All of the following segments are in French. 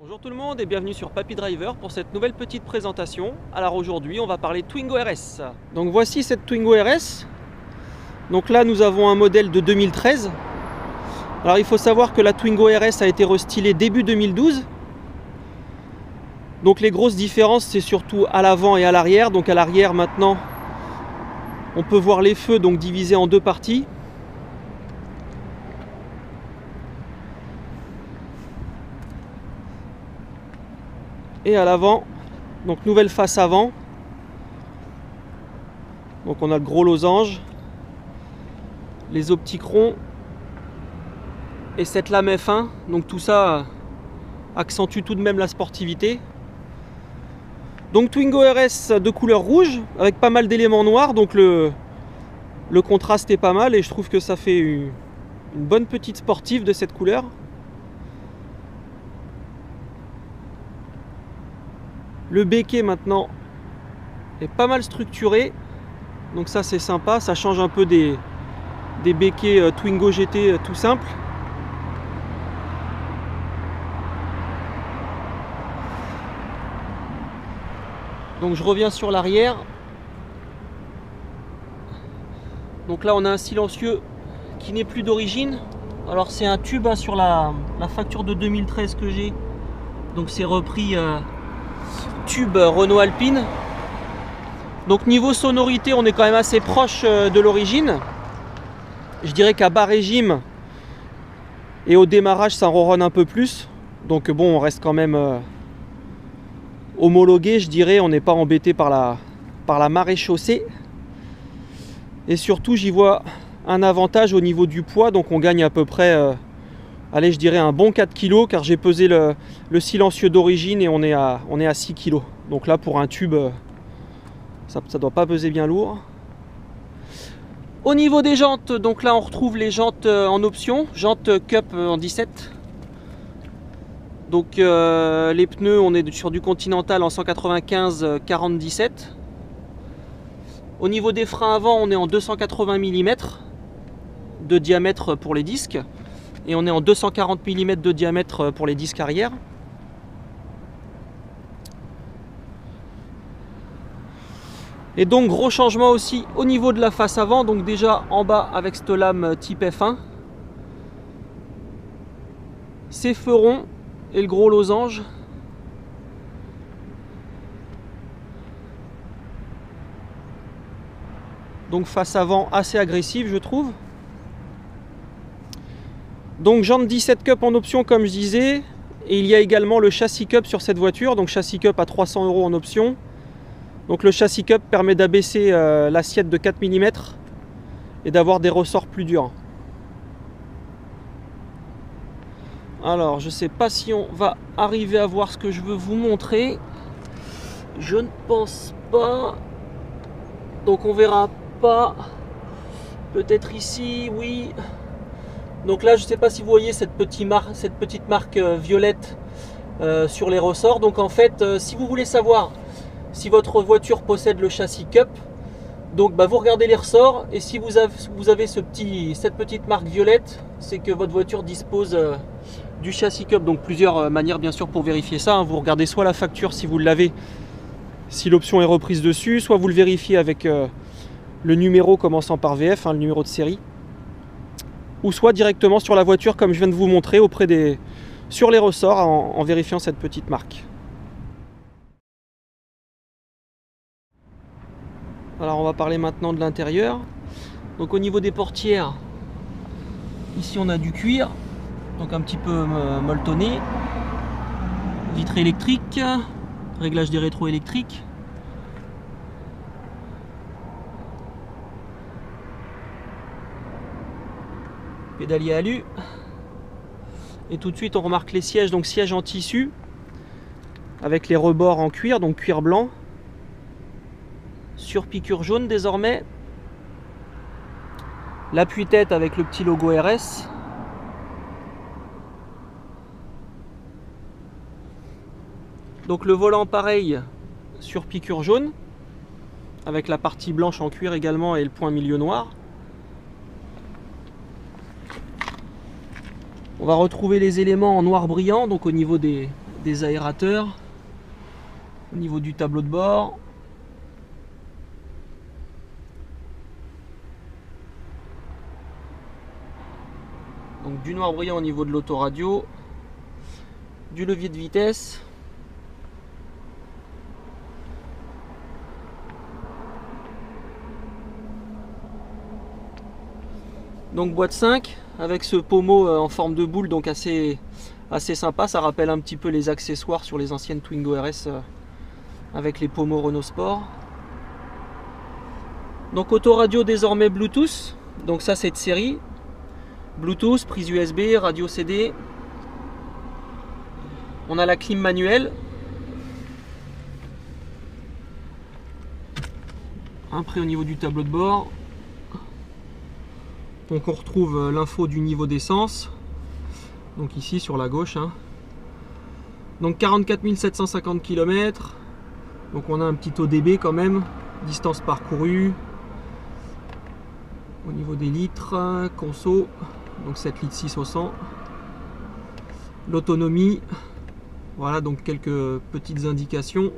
Bonjour tout le monde et bienvenue sur Papy Driver pour cette nouvelle petite présentation. Alors aujourd'hui on va parler Twingo RS. Donc voici cette Twingo RS. Donc là nous avons un modèle de 2013. Alors il faut savoir que la Twingo RS a été restylée début 2012. Donc les grosses différences c'est surtout à l'avant et à l'arrière. Donc à l'arrière maintenant on peut voir les feux donc divisés en deux parties. Et à l'avant, donc nouvelle face avant. Donc on a le gros losange, les optiques ronds et cette lame F1. Donc tout ça accentue tout de même la sportivité. Donc Twingo RS de couleur rouge avec pas mal d'éléments noirs. Donc le contraste est pas mal et je trouve que ça fait une bonne petite sportive de cette couleur. Le béquet maintenant est pas mal structuré, donc ça c'est sympa, ça change un peu des béquets Twingo GT tout simples. Donc je reviens sur l'arrière. Donc là on a un silencieux qui n'est plus d'origine. Alors c'est un tube sur la facture de 2013 que j'ai. Donc c'est repris tube Renault Alpine. Donc niveau sonorité on est quand même assez proche de l'origine. Je dirais qu'à bas régime et au démarrage ça ronronne un peu plus. Donc bon on reste quand même homologué, je dirais, on n'est pas embêté par la maréchaussée. Et surtout j'y vois un avantage au niveau du poids, donc on gagne à peu près allez, je dirais un bon 4 kg car j'ai pesé le silencieux d'origine et on est à 6 kg. Donc là pour un tube, ça doit pas peser bien lourd. Au niveau des jantes, donc là on retrouve les jantes en option, jantes Cup en 17. Donc les pneus, on est sur du Continental en 195 40-17. Au niveau des freins avant, on est en 280 mm de diamètre pour les disques. Et on est en 240 mm de diamètre pour les disques arrière. Et donc gros changement aussi au niveau de la face avant. Donc déjà en bas avec cette lame type F1. Ces feux ronds et le gros losange. Donc face avant assez agressive je trouve. Donc jantes 17 Cup en option comme je disais, et il y a également le châssis Cup sur cette voiture, donc châssis Cup à 300 € en option. Donc le châssis Cup permet d'abaisser l'assiette de 4 mm et d'avoir des ressorts plus durs. Alors je sais pas si on va arriver à voir ce que je veux vous montrer, je ne pense pas, donc on verra pas, peut-être ici, oui. Donc là je ne sais pas si vous voyez cette petite marque violette sur les ressorts. Donc en fait si vous voulez savoir si votre voiture possède le châssis Cup, donc vous regardez les ressorts et si vous avez cette petite marque violette, c'est que votre voiture dispose du châssis Cup. Donc plusieurs manières bien sûr pour vérifier ça, hein. Vous regardez soit la facture si vous l'avez, si l'option est reprise dessus, soit vous le vérifiez avec le numéro commençant par VF, hein, le numéro de série. Ou soit directement sur la voiture comme je viens de vous montrer sur les ressorts en vérifiant cette petite marque. Alors on va parler maintenant de l'intérieur. Donc au niveau des portières, ici on a du cuir, donc un petit peu molletonné, vitre électrique, réglage des rétros électriques. Pédalier alu. Et tout de suite on remarque les sièges, donc sièges en tissu avec les rebords en cuir, donc cuir blanc, sur piqûre jaune désormais, l'appui-tête avec le petit logo RS, donc le volant pareil sur piqûre jaune avec la partie blanche en cuir également et le point milieu noir. On va retrouver les éléments en noir brillant, donc au niveau des des aérateurs au niveau du tableau de bord. Donc du noir brillant au niveau de l'autoradio, du levier de vitesse. Donc boîte 5 avec ce pommeau en forme de boule, donc assez sympa. Ça rappelle un petit peu les accessoires sur les anciennes Twingo RS avec les pommeaux Renault Sport. Donc autoradio désormais Bluetooth, donc ça c'est de série. Bluetooth, prise USB, radio CD. On a la clim manuelle. Après au niveau du tableau de bord, donc on retrouve l'info du niveau d'essence. Donc ici sur la gauche. Donc 44 750 km. Donc on a un petit ODB quand même. Distance parcourue. Au niveau des litres, conso. Donc 7 litres 6 au 100. L'autonomie. Voilà, donc quelques petites indications.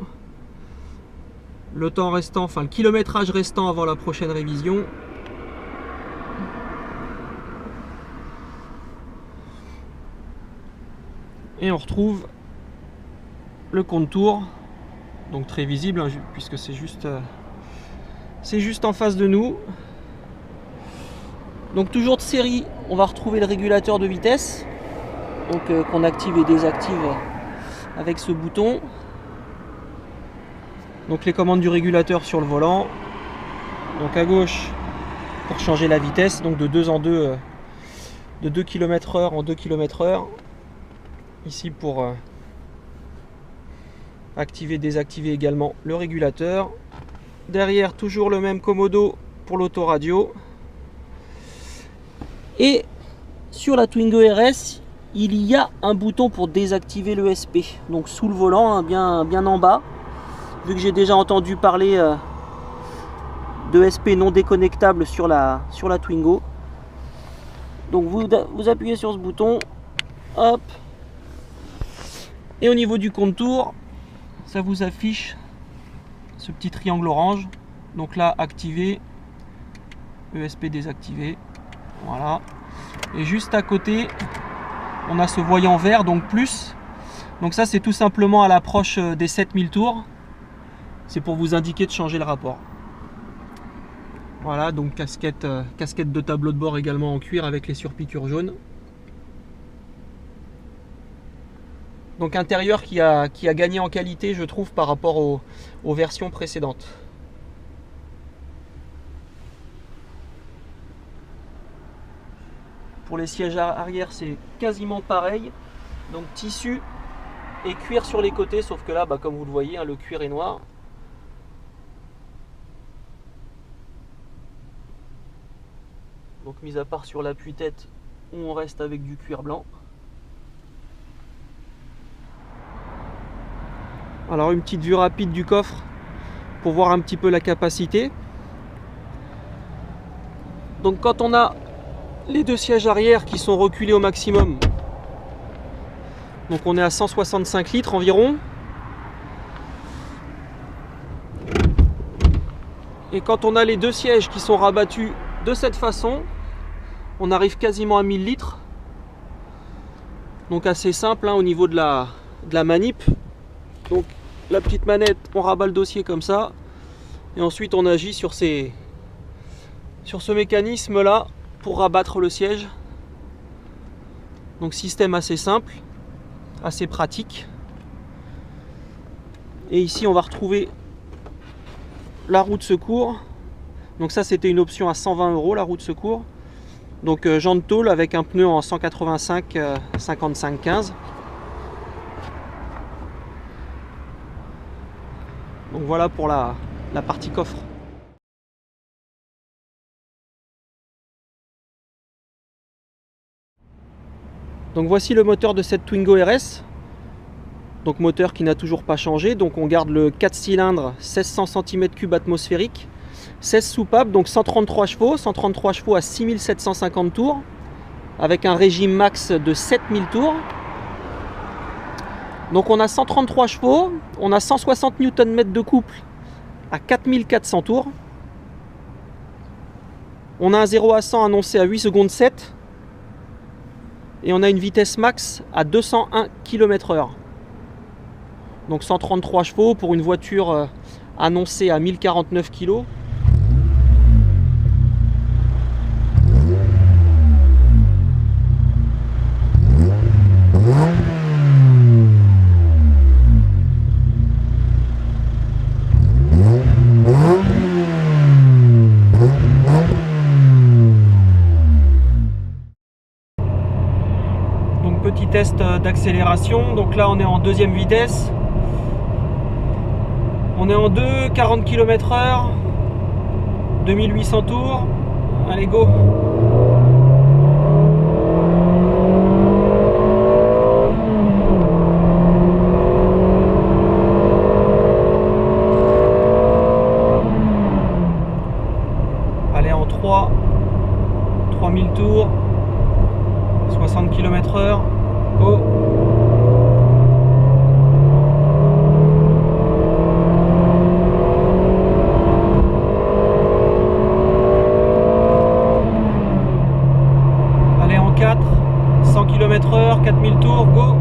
Le temps restant, enfin le kilométrage restant avant la prochaine révision. Et on retrouve le contour, donc très visible puisque c'est juste en face de nous. Donc toujours de série, on va retrouver le régulateur de vitesse, donc qu'on active et désactive avec ce bouton. Donc les commandes du régulateur sur le volant. Donc à gauche pour changer la vitesse, donc de 2 en 2, de 2 km/h en 2 km/h. Ici pour activer, désactiver également le régulateur. Derrière toujours le même commodo pour l'autoradio. Et sur la Twingo RS, il y a un bouton pour désactiver l'ESP. Donc sous le volant, bien en bas. Vu que j'ai déjà entendu parler d'ESP non déconnectable sur la Twingo. Donc vous appuyez sur ce bouton. Hop. Et au niveau du contour, ça vous affiche ce petit triangle orange. Donc là, activé, ESP désactivé. Voilà. Et juste à côté, on a ce voyant vert, donc plus. Donc ça, c'est tout simplement à l'approche des 7000 tours. C'est pour vous indiquer de changer le rapport. Voilà, donc casquette de tableau de bord également en cuir avec les surpiqûres jaunes. Donc intérieur qui a gagné en qualité, je trouve, par rapport aux versions précédentes. Pour les sièges arrière, c'est quasiment pareil. Donc tissu et cuir sur les côtés, sauf que là, comme vous le voyez, le cuir est noir. Donc mis à part sur l'appui-tête où on reste avec du cuir blanc. Alors une petite vue rapide du coffre pour voir un petit peu la capacité. Donc quand on a les deux sièges arrière qui sont reculés au maximum, donc on est à 165 litres environ. Et quand on a les deux sièges qui sont rabattus de cette façon, on arrive quasiment à 1000 litres. Donc assez simple au niveau de la manip. Donc la petite manette, on rabat le dossier comme ça. Et ensuite on agit sur ce mécanisme là pour rabattre le siège. Donc système assez simple, assez pratique. Et ici on va retrouver la roue de secours. Donc ça c'était une option à 120 € la roue de secours. Donc jante tôle avec un pneu en 185 55 15. Donc voilà pour la partie coffre. Donc voici le moteur de cette Twingo RS. Donc moteur qui n'a toujours pas changé. Donc on garde le 4 cylindres 1600 cm3 atmosphérique. 16 soupapes, donc 133 chevaux à 6750 tours. Avec un régime max de 7000 tours. Donc on a 133 chevaux, on a 160 Nm de couple à 4400 tours. On a un 0 à 100 annoncé à 8 secondes 7. Et on a une vitesse max à 201 km/h. Donc 133 chevaux pour une voiture annoncée à 1049 kg. Donc petit test d'accélération. Donc là on est en deuxième vitesse. On est en 2, 40 km/h, 2800 tours. Allez, go! Allez, en 3, 3000 tours, 60 km/h, go! Allez, en 4, 100 km/h, 4000 tours, go!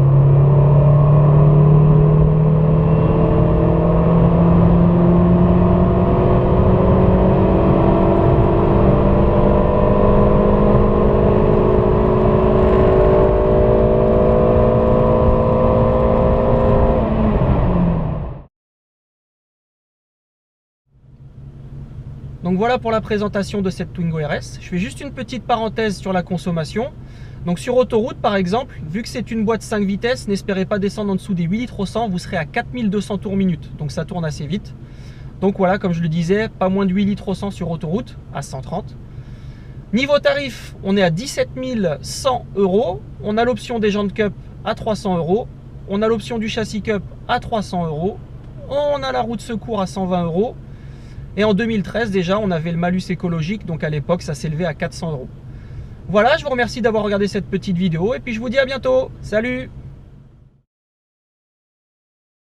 Donc voilà pour la présentation de cette Twingo RS. Je fais juste une petite parenthèse sur la consommation. Donc sur autoroute par exemple, vu que c'est une boîte 5 vitesses, n'espérez pas descendre en dessous des 8 litres au 100, vous serez à 4200 tours minute. Donc ça tourne assez vite. Donc voilà, comme je le disais, pas moins de 8 litres au 100 sur autoroute, à 130. Niveau tarif, on est à 17 100 €. On a l'option des jantes Cup à 300 €. On a l'option du châssis Cup à 300 €. On a la roue de secours à 120 €. Et en 2013 déjà, on avait le malus écologique, donc à l'époque, ça s'élevait à 400 €. Voilà, je vous remercie d'avoir regardé cette petite vidéo et puis je vous dis à bientôt. Salut!